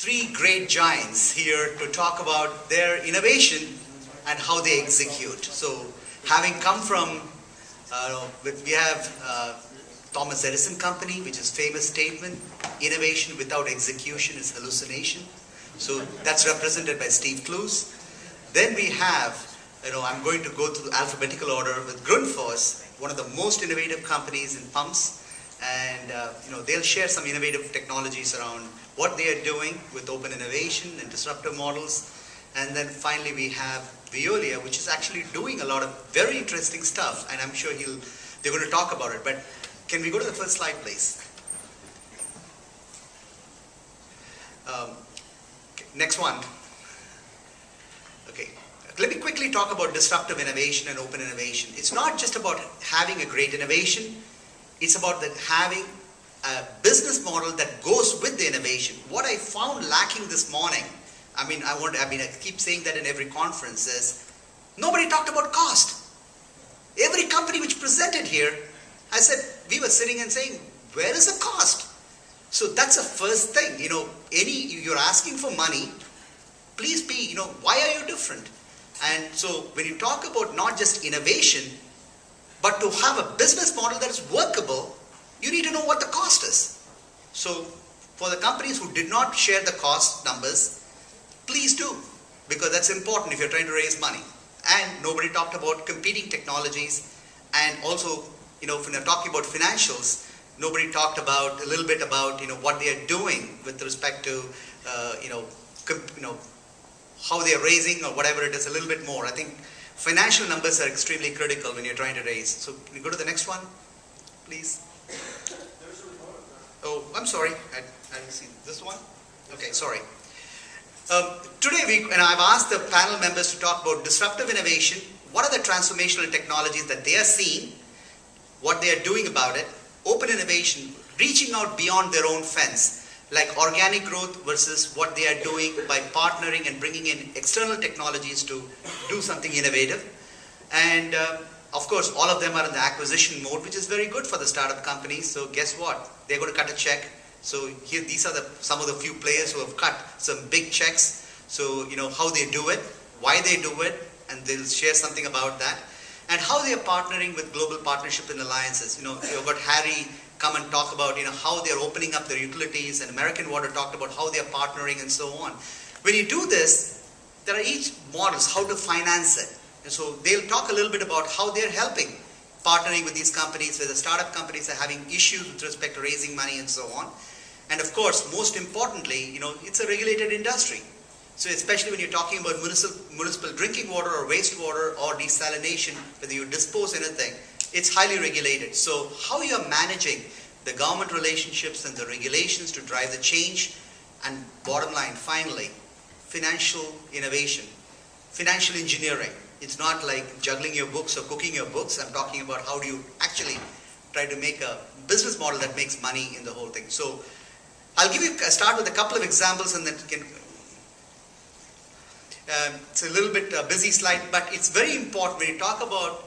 three great giants here to talk about their innovation and how they execute. So, having come from, we have Thomas Edison Company, which is famous statement, innovation without execution is hallucination. So that's represented by Steve Kloos. Then we have, I'm going to go through the alphabetical order with Grundfos, one of the most innovative companies in pumps. And they'll share some innovative technologies around what they are doing with open innovation and disruptive models. And then finally we have Veolia, which is actually doing a lot of very interesting stuff, and I'm sure they're going to talk about it. But can we go to the first slide, please? Next one. Okay. Let me quickly talk about disruptive innovation and open innovation. It's not just about having a great innovation. It's about having a business model that goes with the innovation. What I found lacking this morning, I keep saying that in every conference, is nobody talked about cost. Every company which presented here, I said, we were sitting and saying, where is the cost? So that's the first thing. You're asking for money, please be, why are you different? And so when you talk about not just innovation, but to have a business model that is workable, you need to know what the cost is. So for the companies who did not share the cost numbers, please do, because that's important if you're trying to raise money. And nobody talked about competing technologies, and also, when you're talking about financials, nobody talked about a little bit about what they are doing with respect to how they are raising or whatever it is, a little bit more. I think financial numbers are extremely critical when you're trying to raise. So can we go to the next one, please? Oh, I'm sorry. I didn't see this one. Okay, sorry. Today, I've asked the panel members to talk about disruptive innovation. What are the transformational technologies that they are seeing? What they are doing about it? Open innovation, reaching out beyond their own fence, like organic growth versus what they are doing by partnering and bringing in external technologies to do something innovative. And of course, all of them are in the acquisition mode, which is very good for the startup companies. So guess what? They're going to cut a check. So here, these are some of the few players who have cut some big checks. So, how they do it, why they do it, and they'll share something about that. And how they are partnering with global partnership and alliances. You've got Harry come and talk about, how they're opening up their utilities, and American Water talked about how they're partnering and so on. When you do this, there are each models, how to finance it. And so they'll talk a little bit about how they're helping, partnering with these companies, where the startup companies are having issues with respect to raising money and so on. And of course, most importantly, it's a regulated industry. So especially when you're talking about municipal drinking water or wastewater or desalination, whether you dispose anything, it's highly regulated. So how you're managing the government relationships and the regulations to drive the change, and bottom line, finally, financial innovation, financial engineering. It's not like juggling your books or cooking your books. I'm talking about how do you actually try to make a business model that makes money in the whole thing. So I'll start with a couple of examples, and then it's a little bit busy slide, but it's very important when you talk about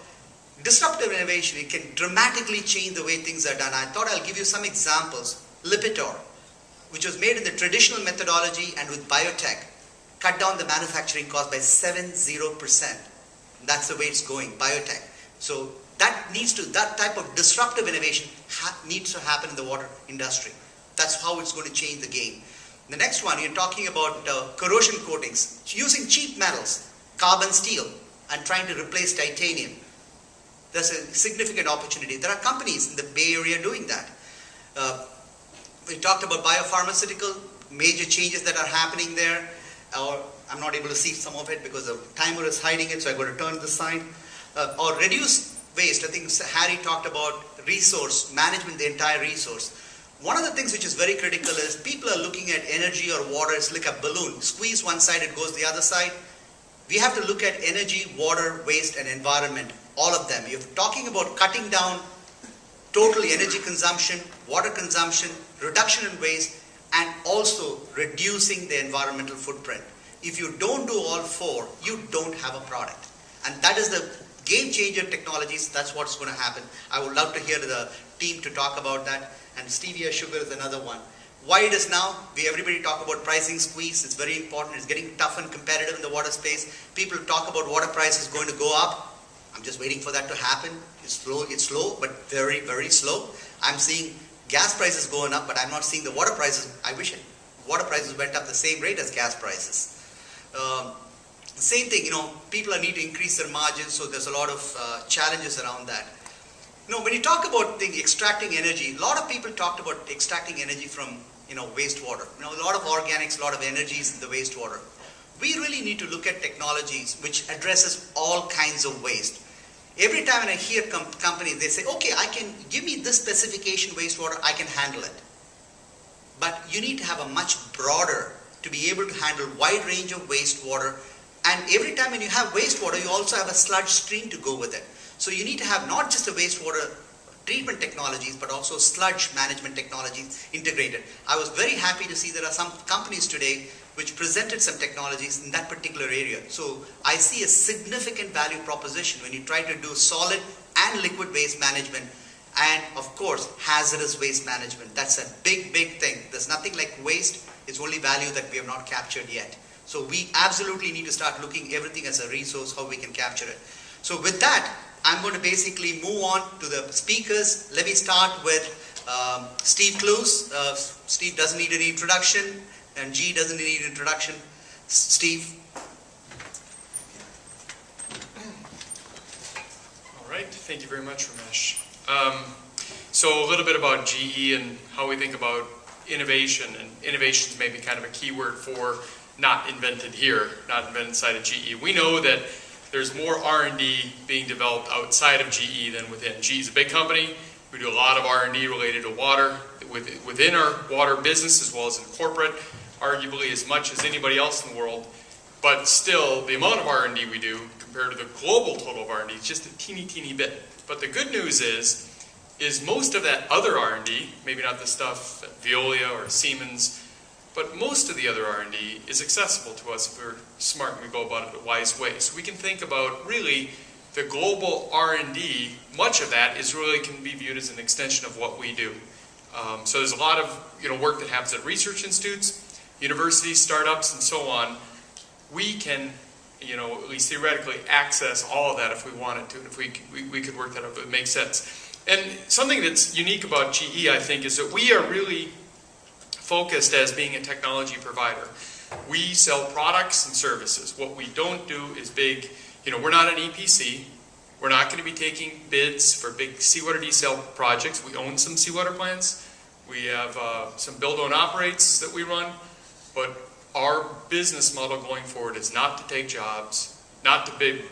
disruptive innovation. It can dramatically change the way things are done. I thought I'll give you some examples. Lipitor, which was made in the traditional methodology and with biotech, cut down the manufacturing cost by 70%. That's the way it's going, biotech. So that type of disruptive innovation needs to happen in the water industry. That's how it's going to change the game. The next one, you're talking about corrosion coatings, using cheap metals, carbon steel, and trying to replace titanium. There's a significant opportunity. There are companies in the Bay Area doing that. We talked about biopharmaceutical, major changes that are happening there. I'm not able to see some of it because the timer is hiding it, so I'm going to turn this side. Or reduce waste. I think Harry talked about resource management, the entire resource. One of the things which is very critical is people are looking at energy or water. It's like a balloon. Squeeze one side, it goes the other side. We have to look at energy, water, waste, and environment. All of them. You're talking about cutting down total energy consumption, water consumption, reduction in waste, and also reducing the environmental footprint. If you don't do all four, you don't have a product. And that is the game changer technologies. That's what's going to happen. I would love to hear the team to talk about that. And stevia sugar is another one. Why it is now? Everybody talk about pricing squeeze. It's very important. It's getting tough and competitive in the water space. People talk about water prices going to go up. I'm just waiting for that to happen. It's slow, but very, very slow. I'm seeing gas prices going up, but I'm not seeing the water prices. I wish water prices went up the same rate as gas prices. Same thing, people need to increase their margins, so there's a lot of challenges around that. When you talk about extracting energy, a lot of people talked about extracting energy from wastewater. A lot of organics, a lot of energies in the wastewater. We really need to look at technologies which addresses all kinds of waste. Every time when I hear companies, they say, okay, I can give me this specification wastewater, I can handle it. But you need to have a much broader to be able to handle wide range of wastewater. And every time when you have wastewater, you also have a sludge stream to go with it. So you need to have not just a wastewater treatment technologies, but also sludge management technologies integrated. I was very happy to see there are some companies today which presented some technologies in that particular area. So I see a significant value proposition when you try to do solid and liquid waste management, and of course hazardous waste management. That's a big, big thing. There's nothing like waste. It's only value that we have not captured yet. So we absolutely need to start looking everything as a resource, how we can capture it. So with that, I'm going to basically move on to the speakers. Let me start with Steve Kloos. Steve doesn't need any introduction, and G doesn't need an introduction. Steve. All right, thank you very much, Ramesh. So a little bit about GE and how we think about innovation, and innovation is maybe kind of a keyword for not invented here, not invented inside of GE. We know that there's more R&D being developed outside of GE than within. GE is a big company. We do a lot of R&D related to water within our water business as well as in corporate, arguably as much as anybody else in the world. But still, the amount of R&D we do compared to the global total of R&D is just a teeny, teeny bit. But the good news is most of that other R&D, maybe not the stuff at Veolia or Siemens, but most of the other R&D is accessible to us if we're smart and we go about it a wise way. So we can think about really the global R&D, much of that is really can be viewed as an extension of what we do. So there's a lot of work that happens at research institutes, universities, startups, and so on. We can, at least theoretically, access all of that if we wanted to, and if we could work that out, it makes sense. And something that's unique about GE, I think, is that we are really focused as being a technology provider. We sell products and services. What we don't do is big, we're not an EPC. We're not going to be taking bids for big seawater desal projects. We own some seawater plants. We have some build-own-operates that we run. But our business model going forward is not to take jobs, not to big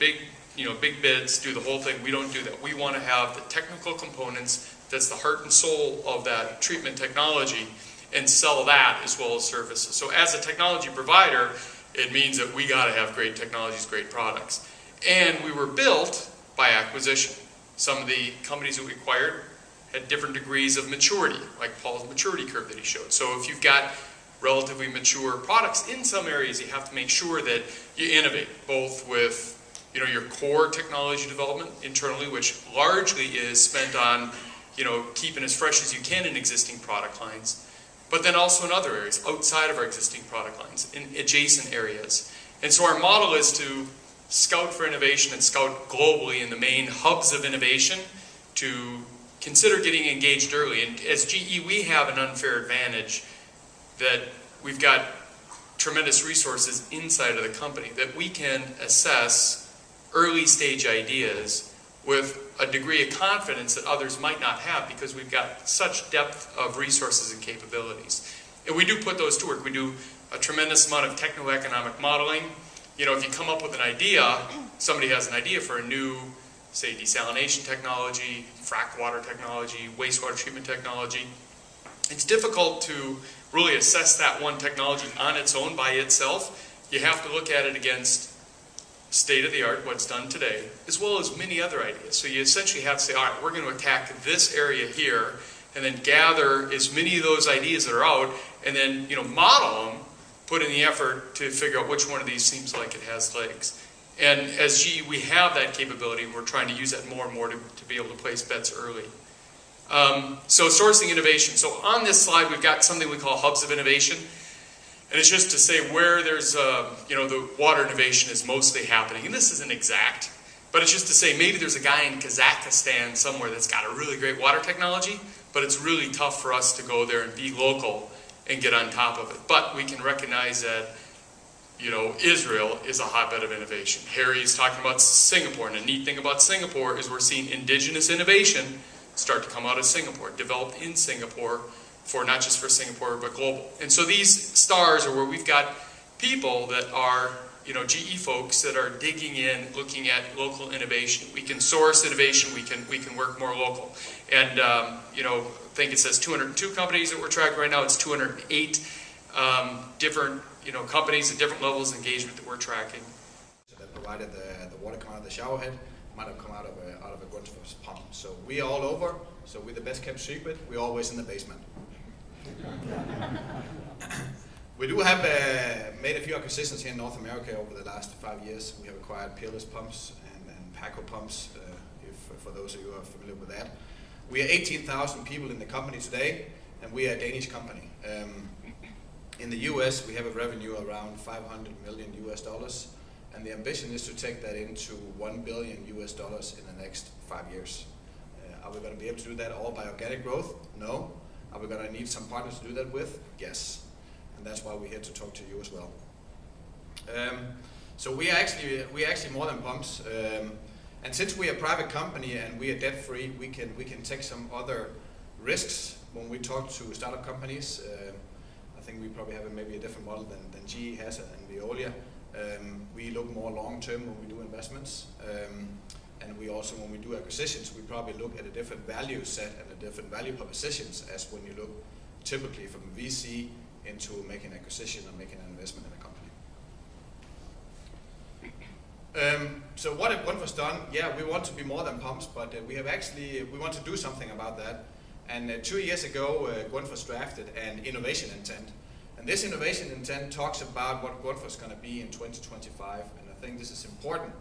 bids, do the whole thing. We don't do that. We want to have the technical components. That's the heart and soul of that treatment technology, and sell that as well as services. So as a technology provider, it means that we got to have great technologies, great products. And we were built by acquisition. Some of the companies that we acquired had different degrees of maturity, like Paul's maturity curve that he showed. So if you've got relatively mature products in some areas, you have to make sure that you innovate, both with your core technology development internally, which largely is spent on keeping as fresh as you can in existing product lines, but then also in other areas outside of our existing product lines, in adjacent areas. And so our model is to scout for innovation and scout globally in the main hubs of innovation to consider getting engaged early. And as GE, we have an unfair advantage that we've got tremendous resources inside of the company that we can assess early stage ideas with a degree of confidence that others might not have, because we've got such depth of resources and capabilities. And we do put those to work. We do a tremendous amount of techno-economic modeling. If you come up with an idea, somebody has an idea for a new, say, desalination technology, frac water technology, wastewater treatment technology, it's difficult to really assess that one technology on its own by itself. You have to look at it against state-of-the-art, what's done today, as well as many other ideas. So you essentially have to say, all right, we're going to attack this area here, and then gather as many of those ideas that are out, and then model them, put in the effort to figure out which one of these seems like it has legs. And as GE, we have that capability, and we're trying to use that more and more to be able to place bets early. So sourcing innovation. So on this slide, we've got something we call hubs of innovation. And it's just to say where there's, the water innovation is mostly happening. And this isn't exact, but it's just to say maybe there's a guy in Kazakhstan somewhere that's got a really great water technology, but it's really tough for us to go there and be local and get on top of it. But we can recognize that, Israel is a hotbed of innovation. Harry's talking about Singapore, and the neat thing about Singapore is we're seeing indigenous innovation start to come out of Singapore, developed in Singapore, for not just for Singapore, but global. And so these stars are where we've got people that are, GE folks that are digging in, looking at local innovation. We can source innovation, we can work more local. And, I think it says 202 companies that we're tracking right now. It's 208 different, companies at different levels of engagement that we're tracking. So that provided the water coming out of the shower head might have come out of a Grundfos pump. So we're all over. So we're the best kept secret. We're always in the basement. We do have made a few acquisitions here in North America over the last 5 years. We have acquired Peerless Pumps and Paco Pumps, for those of you who are familiar with that. We are 18,000 people in the company today, and we are a Danish company. In the US, we have a revenue around $500 million US, and the ambition is to take that into $1 billion US in the next 5 years. Are we going to be able to do that all by organic growth? No. Are we going to need some partners to do that with? Yes. And that's why we're here to talk to you as well. So we are actually more than pumps. And since we are a private company and we are debt free, we can take some other risks when we talk to startup companies. I think we probably have maybe a different model than GE has and Veolia. We look more long term when we do investments. And we also, when we do acquisitions, we probably look at a different value set and a different value propositions as when you look typically from VC into making an acquisition or making an investment in a company. So what have Grundfos done? Yeah, we want to be more than pumps, but we want to do something about that. And 2 years ago, Grundfos drafted an innovation intent. And this innovation intent talks about what Grundfos is going to be in 2025. And I think this is important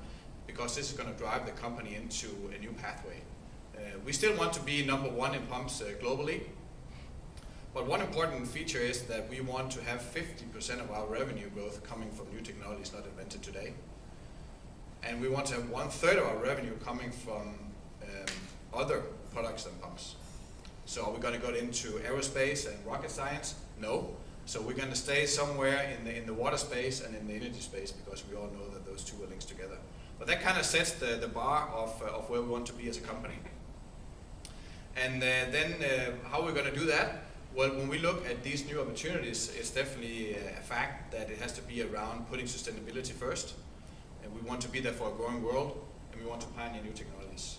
because this is going to drive the company into a new pathway. We still want to be number one in pumps globally. But one important feature is that we want to have 50% of our revenue growth coming from new technologies not invented today. And we want to have 1/3 of our revenue coming from other products than pumps. So are we going to go into aerospace and rocket science? No. So we're going to stay somewhere in the water space and in the energy space because we all know that those two are linked together. But that kind of sets the bar of where we want to be as a company. And then how are we going to do that? Well, when we look at these new opportunities, it's definitely a fact that it has to be around putting sustainability first. And we want to be there for a growing world, and we want to pioneer new technologies.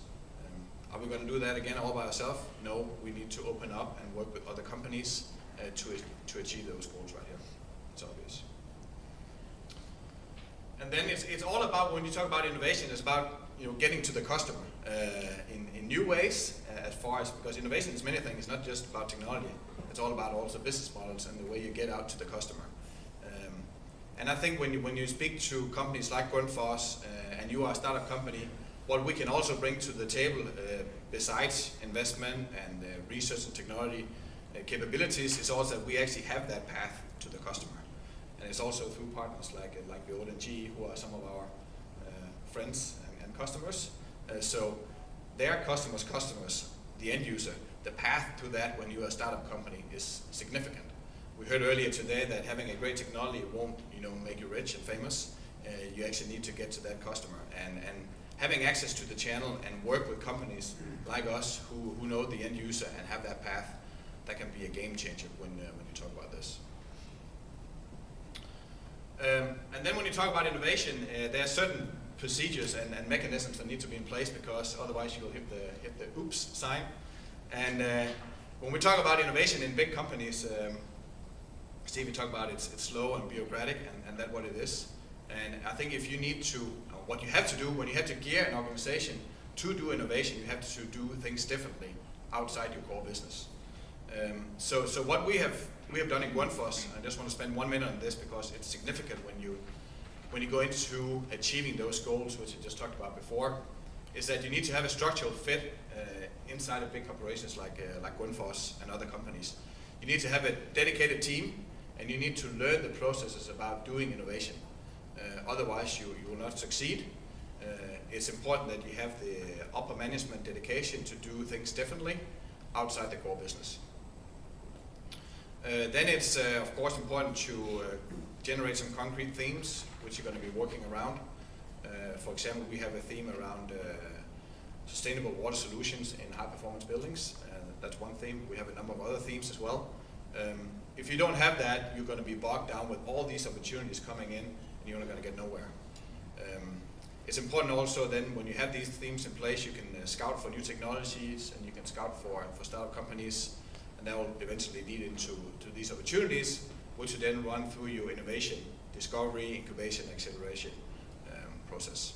Are we going to do that again all by ourselves? No, we need to open up and work with other companies to achieve those goals right here. It's obvious. And then it's all about, when you talk about innovation, it's about getting to the customer in new ways as far as, because innovation is many things. It's not just about technology. It's all about also business models and the way you get out to the customer. And I think when you speak to companies like Grundfos and you are a startup company, what we can also bring to the table besides investment and research and technology capabilities is also that we actually have that path to the customer. And it's also through partners like Veolia and GE, who are some of our friends and customers. So their customers, the end user, the path to that when you are a startup company is significant. We heard earlier today that having a great technology won't make you rich and famous. You actually need to get to that customer. And having access to the channel and work with companies like us who know the end user and have that path, that can be a game changer when you talk about this. And then when you talk about innovation, there are certain procedures and mechanisms that need to be in place because otherwise you will hit the oops sign. And when we talk about innovation in big companies, Steve, you talk about it's slow and bureaucratic, and that's what it is. And I think if you need to, what you have to do when you have to gear an organization to do innovation, you have to do things differently outside your core business. So what we have done in Grundfos, I just want to spend 1 minute on this because it's significant when you go into achieving those goals, which I just talked about before, is that you need to have a structural fit inside of big corporations like Grundfos and other companies. You need to have a dedicated team, and you need to learn the processes about doing innovation. Otherwise, you will not succeed. It's important that you have the upper management dedication to do things differently outside the core business. Then it's of course important to generate some concrete themes which you're going to be working around. For example, we have a theme around sustainable water solutions in high performance buildings. That's one theme. We have a number of other themes as well. If you don't have that, you're going to be bogged down with all these opportunities coming in, and you're not going to get nowhere. It's important also then when you have these themes in place, you can scout for new technologies, and you can scout for startup companies, and that will eventually lead into these opportunities, which will then run through your innovation, discovery, incubation, acceleration process.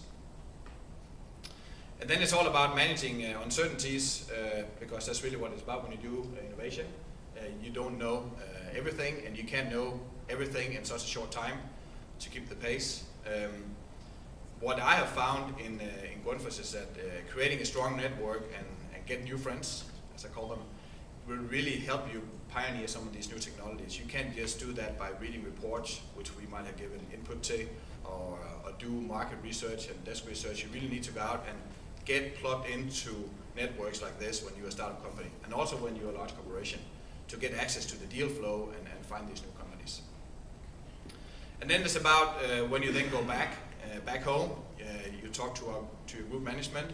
And then it's all about managing uncertainties, because that's really what it's about when you do innovation. You don't know everything, and you can't know everything in such a short time to keep the pace. What I have found in Grundfos is that creating a strong network and get new friends, as I call them, will really help you pioneer some of these new technologies. You can't just do that by reading reports, which we might have given input to, or do market research and desk research. You really need to go out and get plugged into networks like this when you're a startup company, and also when you're a large corporation, to get access to the deal flow and find these new companies. And then it's about when you then go back home, you talk to your group management.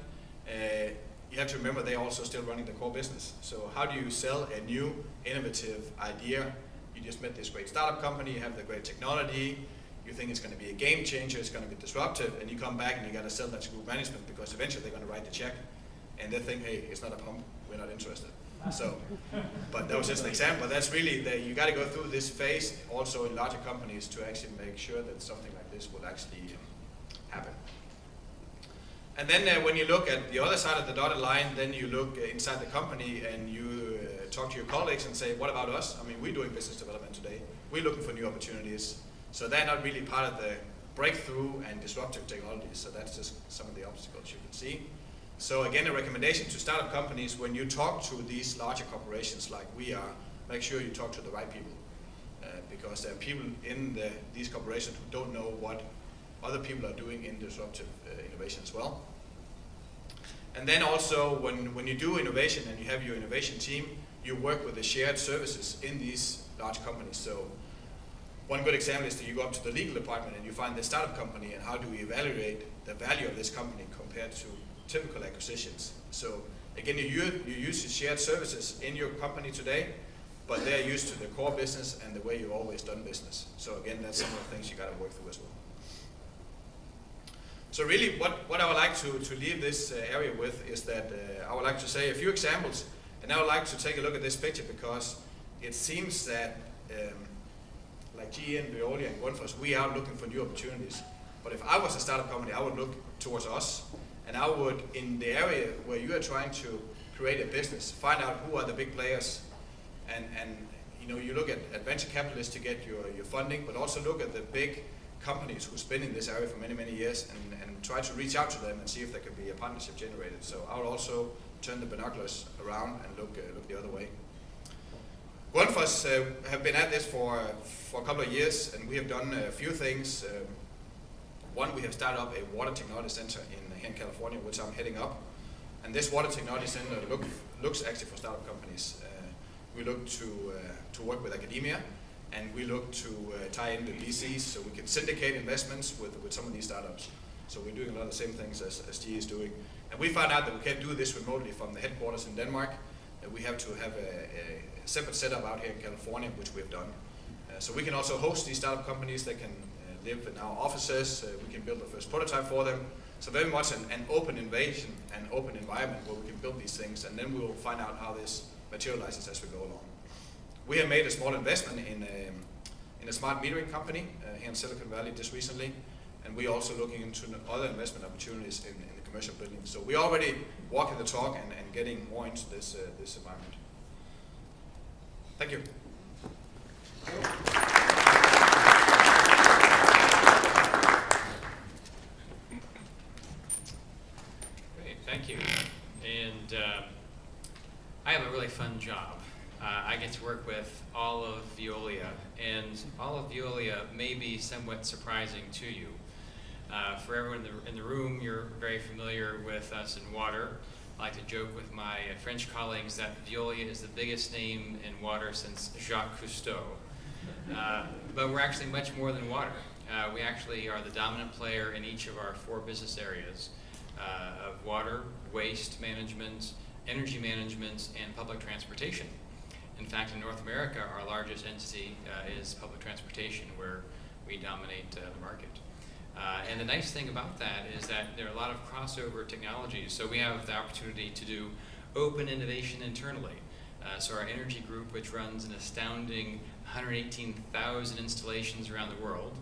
You have to remember they're also still running the core business. So how do you sell a new, innovative idea? You just met this great startup company, you have the great technology, you think it's going to be a game changer, it's going to be disruptive, and you come back and you got to sell that to group management, because eventually they're going to write the check, and they think, hey, it's not a pump, we're not interested. So, but that was just an example. That's really, you got to go through this phase also in larger companies to actually make sure that something like this will actually happen. And then when you look at the other side of the dotted line, then you look inside the company and you talk to your colleagues and say, what about us? I mean, we're doing business development today. We're looking for new opportunities. So they're not really part of the breakthrough and disruptive technologies. So that's just some of the obstacles you can see. So again, a recommendation to startup companies: when you talk to these larger corporations like we are, make sure you talk to the right people, because there are people in these corporations who don't know what other people are doing in disruptive innovation as well. And then also, when you do innovation and you have your innovation team, you work with the shared services in these large companies. So one good example is that you go up to the legal department and you find the startup company, and how do we evaluate the value of this company compared to typical acquisitions. So again, you use the shared services in your company today, but they're used to the core business and the way you've always done business. So again, that's some of the things you got to work through as well. So really, what I would like to leave this area with is that I would like to say a few examples, and I would like to take a look at this picture, because it seems that like GE and Veolia and Grundfos, we are looking for new opportunities. But if I was a startup company, I would look towards us, and I would, in the area where you are trying to create a business, find out who are the big players, and you look at venture capitalists to get your funding, but also look at the big companies who've been in this area for many, many years, and try to reach out to them and see if there could be a partnership generated. So I would also turn the binoculars around and look the other way. Grundfos have been at this for a couple of years, and we have done a few things. One, we have started up a water technology center here in California, which I'm heading up. And this water technology center looks actually for startup companies. We look to work with academia, and we look to tie in with VCs so we can syndicate investments with some of these startups. So we're doing a lot of the same things as GE is doing. And we found out that we can't do this remotely from the headquarters in Denmark. We have to have a separate setup out here in California, which we've done. So we can also host these startup companies. They can live in our offices. We can build the first prototype for them. So very much an open innovation and open environment where we can build these things, and then we will find out how this materializes as we go along. We have made a small investment in a smart metering company here in Silicon Valley just recently, and we're also looking into other investment opportunities in the commercial building. So we're already walking the talk and getting more into this environment. Thank you. Great, thank you. And all of Veolia, and all of Veolia may be somewhat surprising to you. For everyone in the room, you're very familiar with us in water. I like to joke with my French colleagues that Veolia is the biggest name in water since Jacques Cousteau. But we're actually much more than water. We actually are the dominant player in each of our 4 business areas of water, waste management, energy management, and public transportation. In fact, in North America, our largest entity is public transportation, where we dominate the market. And the nice thing about that is that there are a lot of crossover technologies. So we have the opportunity to do open innovation internally. So our energy group, which runs an astounding 118,000 installations around the world,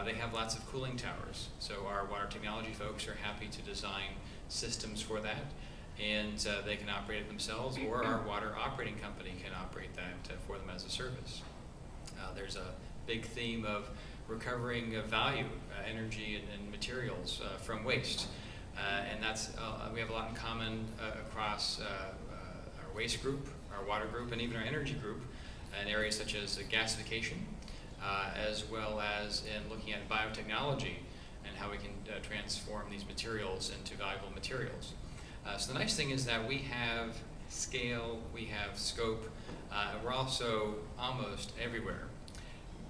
they have lots of cooling towers. So our water technology folks are happy to design systems for that, and they can operate it themselves, or our water operating company can operate that for them as a service. There's a big theme of recovering value, energy and materials from waste. And that's, we have a lot in common across our waste group, our water group, and even our energy group in areas such as gasification, as well as in looking at biotechnology and how we can transform these materials into valuable materials. So the nice thing is that we have scale, we have scope, and we're also almost everywhere.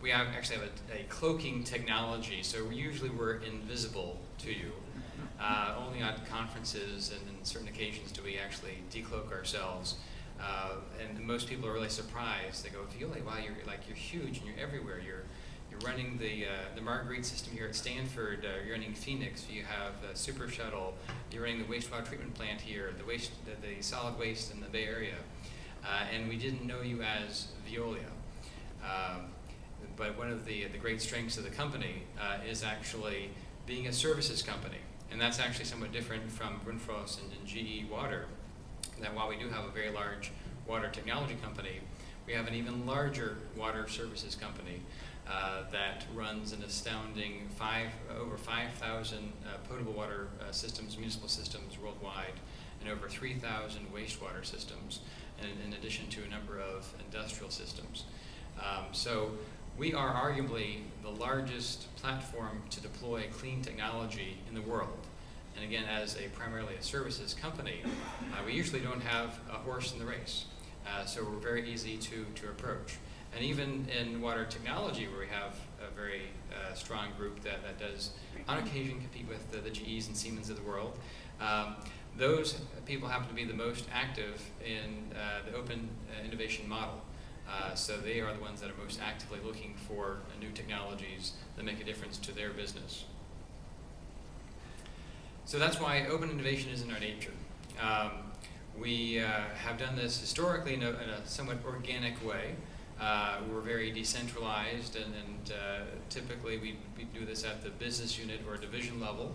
We actually have a cloaking technology, so usually we're invisible to you. Only on conferences and on certain occasions do we actually decloak ourselves. And most people are really surprised. They go, Veolia, wow, you're huge and you're everywhere. You're running the Marguerite system here at Stanford. You're running Phoenix. You have the Super Shuttle. You're running the wastewater treatment plant here. The solid waste in the Bay Area. And we didn't know you as Veolia. But one of the great strengths of the company is actually being a services company. And that's actually somewhat different from Grundfos and GE Water, that while we do have a very large water technology company, we have an even larger water services company that runs an astounding over 5,000 potable water systems, municipal systems worldwide, and over 3,000 wastewater systems, and in addition to a number of industrial systems. So we are arguably the largest platform to deploy clean technology in the world. And again, as primarily a services company, we usually don't have a horse in the race. So we're very easy to approach. And even in water technology, where we have a very strong group that does, on occasion, compete with the GEs and Siemens of the world, those people happen to be the most active in the open innovation model. So they are the ones that are most actively looking for new technologies that make a difference to their business. So that's why open innovation is in our nature. We have done this historically in a somewhat organic way. We're very decentralized, and typically we do this at the business unit or division level.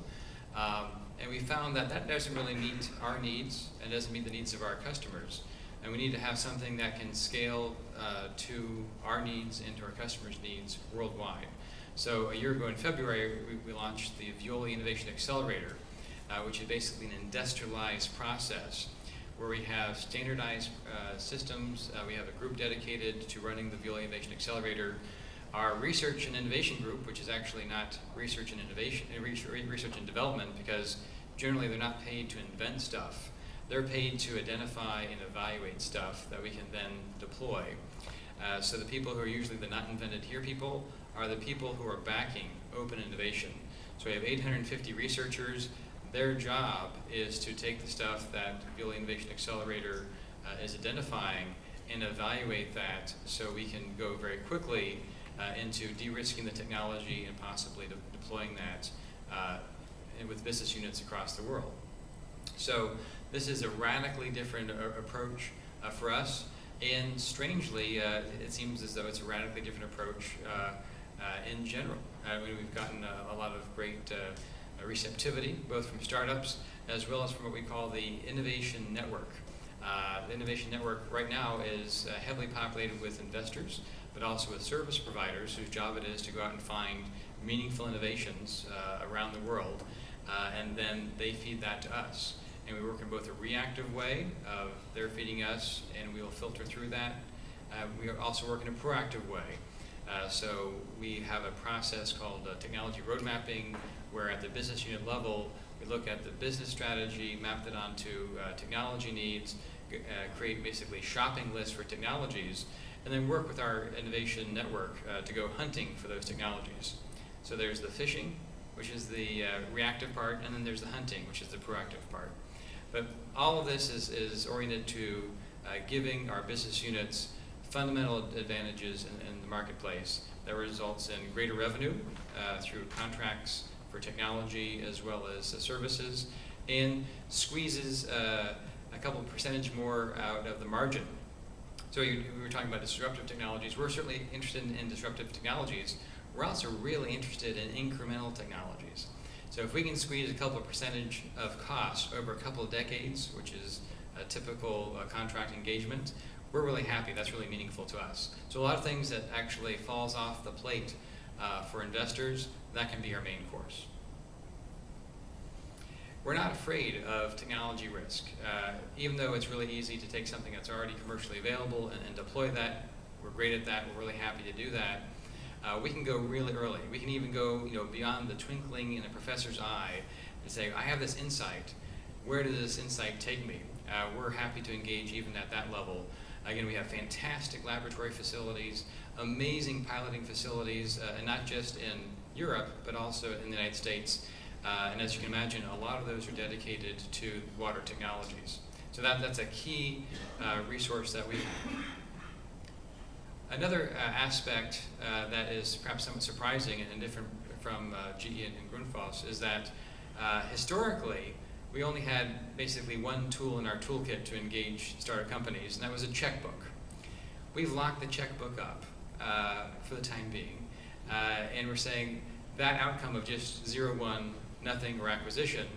And we found that doesn't really meet our needs and doesn't meet the needs of our customers. And we need to have something that can scale to our needs and to our customers' needs worldwide. So a year ago in February, we launched the Veolia Innovation Accelerator, which is basically an industrialized process where we have standardized systems. We have a group dedicated to running the Veolia Innovation Accelerator. Our research and innovation group, which is actually not research and innovation, research and development, because generally they're not paid to invent stuff. They're paid to identify and evaluate stuff that we can then deploy. So the people who are usually the not invented here people are the people who are backing open innovation. So we have 850 researchers. Their job is to take the stuff that Veolia Innovation Accelerator is identifying and evaluate that so we can go very quickly into de-risking the technology and possibly deploying that with business units across the world. So this is a radically different approach for us, and strangely, it seems as though it's a radically different approach in general. We've gotten a lot of great receptivity, both from startups as well as from what we call the Innovation Network. The Innovation Network right now is heavily populated with investors, but also with service providers whose job it is to go out and find meaningful innovations around the world, and then they feed that to us. And we work in both a reactive way of they're feeding us and we'll filter through that, We also work in a proactive way. So we have a process called technology road mapping, where at the business unit level, we look at the business strategy, map that onto technology needs, create basically shopping lists for technologies, and then work with our innovation network to go hunting for those technologies. So there's the fishing, which is the reactive part, and then there's the hunting, which is the proactive part. But all of this is oriented to giving our business units fundamental advantages in the marketplace that results in greater revenue through contracts for technology as well as services, and squeezes a couple percentage more out of the margin. So we were talking about disruptive technologies. We're certainly interested in disruptive technologies. We're also really interested in incremental technologies. So if we can squeeze a couple of percentage of cost over a couple of decades, which is a typical contract engagement, we're really happy. That's really meaningful to us. So a lot of things that actually falls off the plate for investors, that can be our main course. We're not afraid of technology risk. Even though it's really easy to take something that's already commercially available and deploy that, we're great at that, we're really happy to do that. We can go really early. We can even go beyond the twinkling in a professor's eye and say, I have this insight. Where does this insight take me? We're happy to engage even at that level. Again, we have fantastic laboratory facilities, amazing piloting facilities, and not just in Europe, but also in the United States. And as you can imagine, a lot of those are dedicated to water technologies. So that's a key resource that we have. Another aspect that is perhaps somewhat surprising and different from GE and Grundfos is that historically, we only had basically one tool in our toolkit to engage startup companies, and that was a checkbook. We've locked the checkbook up for the time being, and we're saying that outcome of just 0-1, nothing, or acquisition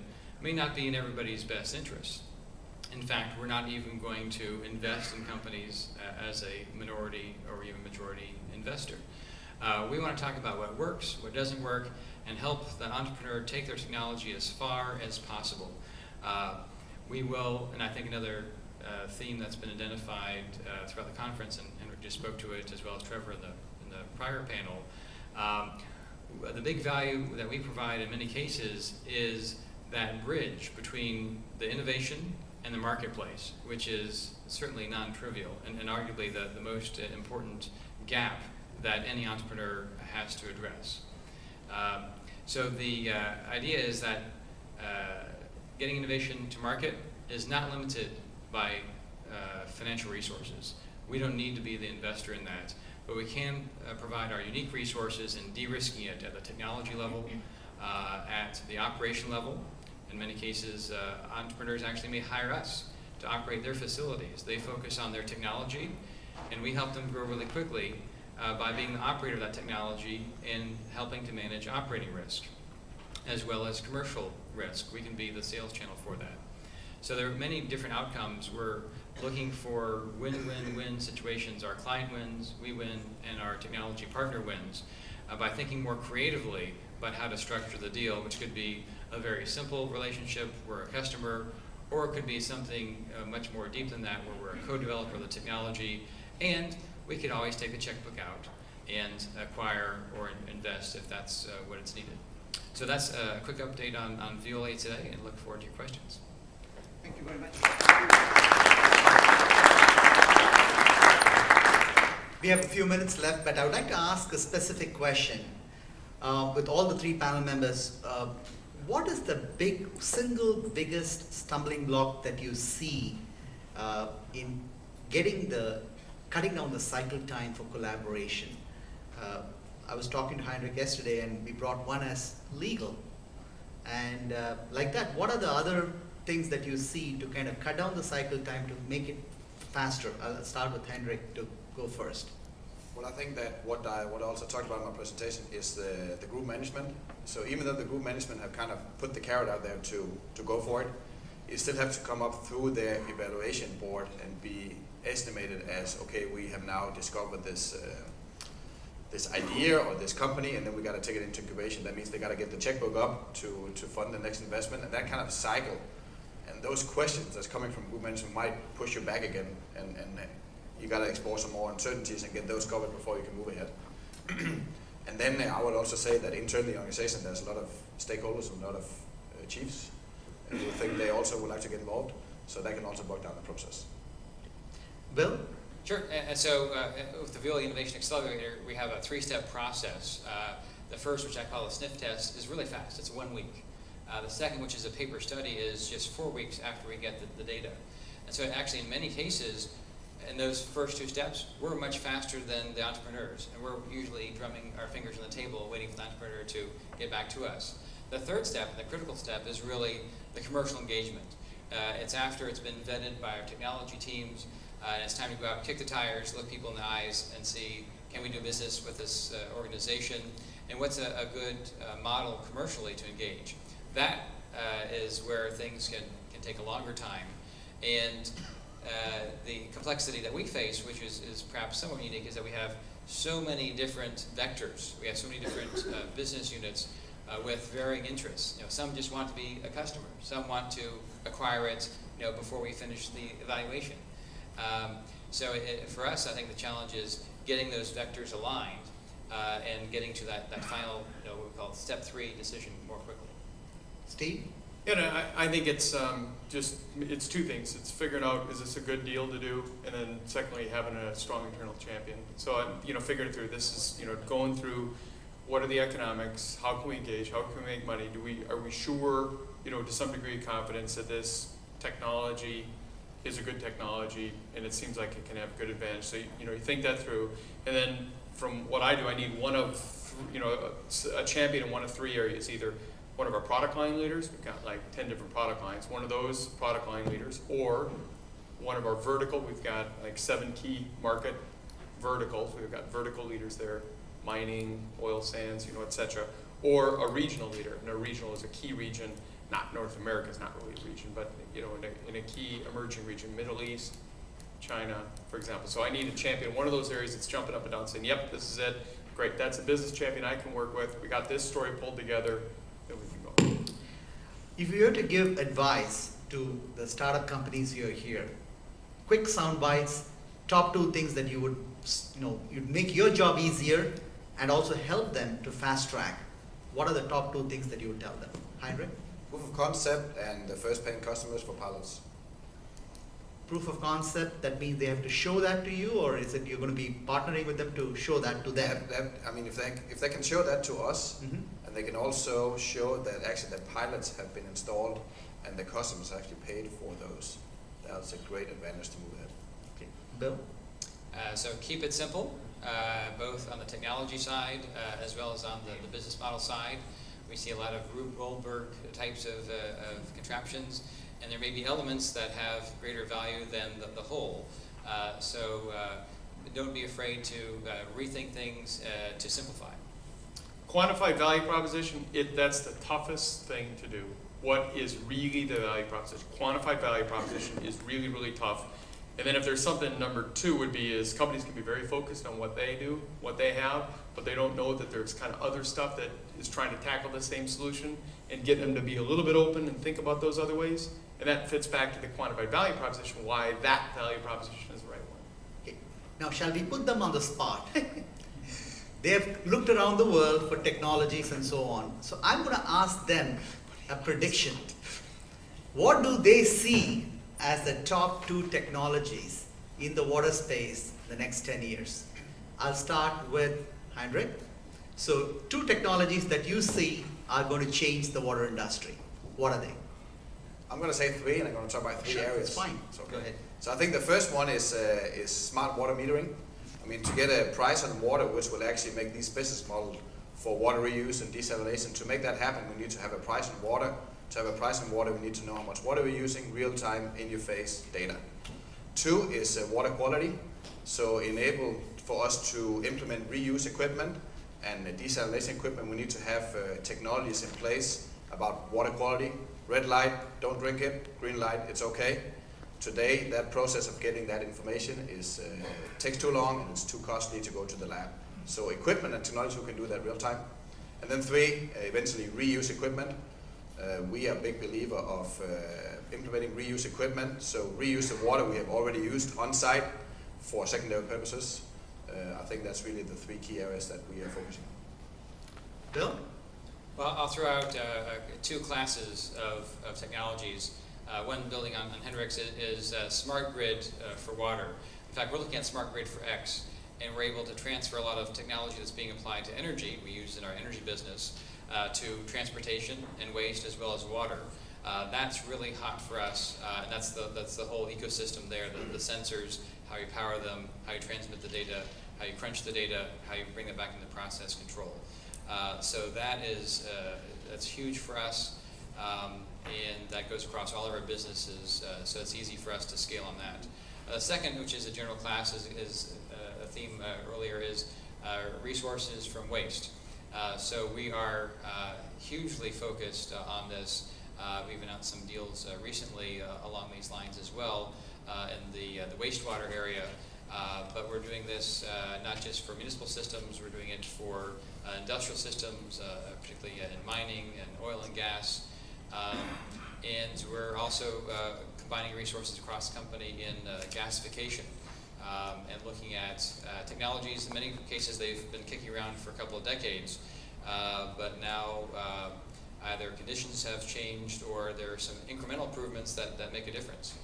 may not be in everybody's best interest. In fact, we're not even going to invest in companies as a minority or even majority investor. We want to talk about what works, what doesn't work, and help the entrepreneur take their technology as far as possible. We will, and I think another theme that's been identified throughout the conference, and Henrik just spoke to it as well as Trevor in the prior panel, the big value that we provide in many cases is that bridge between the innovation and the marketplace, which is certainly non-trivial and arguably the most important gap that any entrepreneur has to address. So the idea is that getting innovation to market is not limited by financial resources. We don't need to be the investor in that, but we can provide our unique resources in de-risking it at the technology level, at the operation level. In many cases, entrepreneurs actually may hire us to operate their facilities. They focus on their technology, and we help them grow really quickly by being the operator of that technology and helping to manage operating risk, as well as commercial risk. We can be the sales channel for that. So there are many different outcomes. We're looking for win-win-win situations. Our client wins, we win, and our technology partner wins by thinking more creatively about how to structure the deal, which could be a very simple relationship where a customer, or it could be something much more deep than that where we're a co-developer of the technology, and we could always take the checkbook out and acquire or invest if that's what it's needed. So that's a quick update on VOA today, and look forward to your questions. Thank you very much. We have a few minutes left, but I would like to ask a specific question. With all the three panel members, what is the single biggest stumbling block that you see in cutting down the cycle time for collaboration? I was talking to Heinrich yesterday, and we brought one as legal. And like that, what are the other things that you see to kind of cut down the cycle time to make it faster? I'll start with Heinrich to go first. Well, I think that what I also talked about in my presentation is the group management. So even though the group management have kind of put the carrot out there to go for it, you still have to come up through their evaluation board and be estimated as, okay, we have now discovered this this idea or this company, and then we got to take it into incubation. That means they got to get the checkbook up to fund the next investment, and that kind of cycle. And those questions that's coming from group management might push you back again and you got to explore some more uncertainties and get those covered before you can move ahead. And then I would also say that internally in the organization there's a lot of stakeholders and a lot of chiefs who think they also would like to get involved, so that can also bog down the process. Bill? Sure, and so with the Veolia Innovation Accelerator, we have a 3-step process. The first, which I call a sniff test, is really fast. It's 1 week. The second, which is a paper study, is just 4 weeks after we get the data. And so actually in many cases, in those first 2 steps, we're much faster than the entrepreneurs. And we're usually drumming our fingers on the table, waiting for the entrepreneur to get back to us. The third step, the critical step, is really the commercial engagement. It's after it's been vetted by our technology teams, and it's time to go out and kick the tires, look people in the eyes, and see, can we do business with this organization, and what's a good model commercially to engage. That is where things can take a longer time. And the complexity that we face, which is perhaps somewhat unique, is that we have so many different vectors. We have so many different business units with varying interests. Some just want to be a customer. Some want to acquire it, before we finish the evaluation. So for us, I think the challenge is getting those vectors aligned and getting to that final, what we call step 3 decision more quickly. Steve? Yeah, no, I think it's it's 2 things. It's figuring out, is this a good deal to do, and then secondly, having a strong internal champion. So figuring through this is going through what are the economics, how can we engage, how can we make money, are we sure to some degree of confidence that this technology is a good technology and it seems like it can have good advantage. So you think that through, and then from what I do, I need a champion in one of 3 areas, either one of our product line leaders, we've got like 10 different product lines, one of those product line leaders, or one of our vertical, we've got like 7 key market verticals, we've got vertical leaders there, mining, oil sands, et cetera, or a regional leader, and a regional is a key region, not North America is not really a region, but in a key emerging region, Middle East, China, for example. So I need a champion in one of those areas that's jumping up and down saying, yep, this is it, great, that's a business champion I can work with, we got this story pulled together, then we can go. If you were to give advice to the startup companies who are here, quick sound bites, top 2 things that you would, you'd make your job easier and also help them to fast track. What are the top 2 things that you would tell them? Heinrich? Proof of concept and the first paying customers for pilots. Proof of concept, that means they have to show that to you, or is it you're going to be partnering with them to show that to them? If they can show that to us, and they can also show that actually the pilots have been installed and the customers actually paid for those, that's a great advantage to move ahead. Okay. Bill? So keep it simple, both on the technology side as well as on the business model side. We see a lot of Rube Goldberg types of contraptions, and there may be elements that have greater value than the whole. So don't be afraid to rethink things to simplify. Quantified value proposition, that's the toughest thing to do. What is really the value proposition? Quantified value proposition is really, really tough. And then if there's something, number 2 would be is companies can be very focused on what they do, what they have, but they don't know that there's kind of other stuff that is trying to tackle the same solution, and get them to be a little bit open and think about those other ways. And that fits back to the quantified value proposition, why that value proposition is the right one. Okay. Now, shall we put them on the spot? They have looked around the world for technologies and so on. So I'm going to ask them a prediction. What do they see as the top 2 technologies in the water space the next 10 years? I'll start with Heinrich. So 2 technologies that you see are going to change the water industry. What are they? I'm going to say 3, and I'm going to talk about 3 Sure, areas. it's fine. So, Go ahead. So I think the first one is smart water metering. To get a price on water, which will actually make these business models for water reuse and desalination, to make that happen, we need to have a price on water. To have a price on water, we need to know how much water we're using, real-time, in-your-face data. 2 is water quality. So enable for us to implement reuse equipment and desalination equipment, we need to have technologies in place about water quality. Red light, don't drink it. Green light, it's okay. Today, that process of getting that information takes too long and it's too costly to go to the lab. So equipment and technology who can do that real time. And then 3, eventually reuse equipment. We are a big believer of implementing reuse equipment. So reuse of water we have already used on site for secondary purposes. I think that's really the three key areas that we are focusing on. Bill? Well, I'll throw out two classes of technologies. One building on Hendrix is smart grid for water. In fact, we're looking at smart grid for X, and we're able to transfer a lot of technology that's being applied to energy, we use in our energy business, to transportation and waste as well as water. That's really hot for us, and that's the whole ecosystem there, the sensors, how you power them, how you transmit the data, how you crunch the data, how you bring it back into process control. So that's huge for us, and that goes across all of our businesses, so it's easy for us to scale on that. Second, which is a general class, is a theme earlier, is resources from waste. So we are hugely focused on this. We've announced some deals recently along these lines as well in the wastewater area. But we're doing this not just for municipal systems, we're doing it for industrial systems, particularly in mining and oil and gas. And we're also combining resources across the company in gasification and looking at technologies. In many cases, they've been kicking around for a couple of decades, but now either conditions have changed or there are some incremental improvements that make a difference.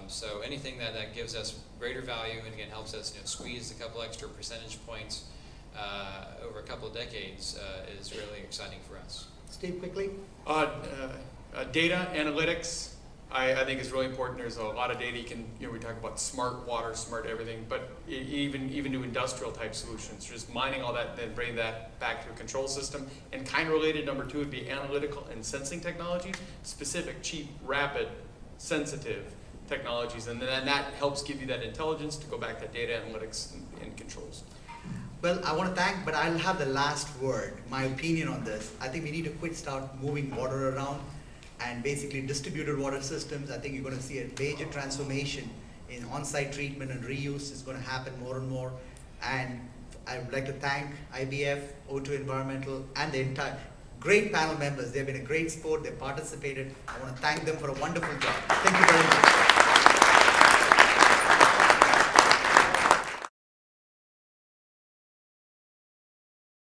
So anything that gives us greater value and again helps us squeeze a couple extra percentage points over a couple of decades is really exciting for us. Steve, quickly. Data analytics, I think is really important. There's a lot of data you can, we talk about smart water, smart everything, but even to industrial type solutions, just mining all that, then bring that back to a control system. And kind of related, number two would be analytical and sensing technologies, specific, cheap, rapid, sensitive technologies, and then that helps give you that intelligence to go back to data analytics and controls. Well, I want to thank, but I'll have the last word, my opinion on this. I think we need to start moving water around and basically distributed water systems. I think you're going to see a major transformation in on-site treatment and reuse is going to happen more and more. And I would like to thank IBF, O2 Environmental, and the entire great panel members. They've been a great sport. They participated. I want to thank them for a wonderful job. Thank you very much.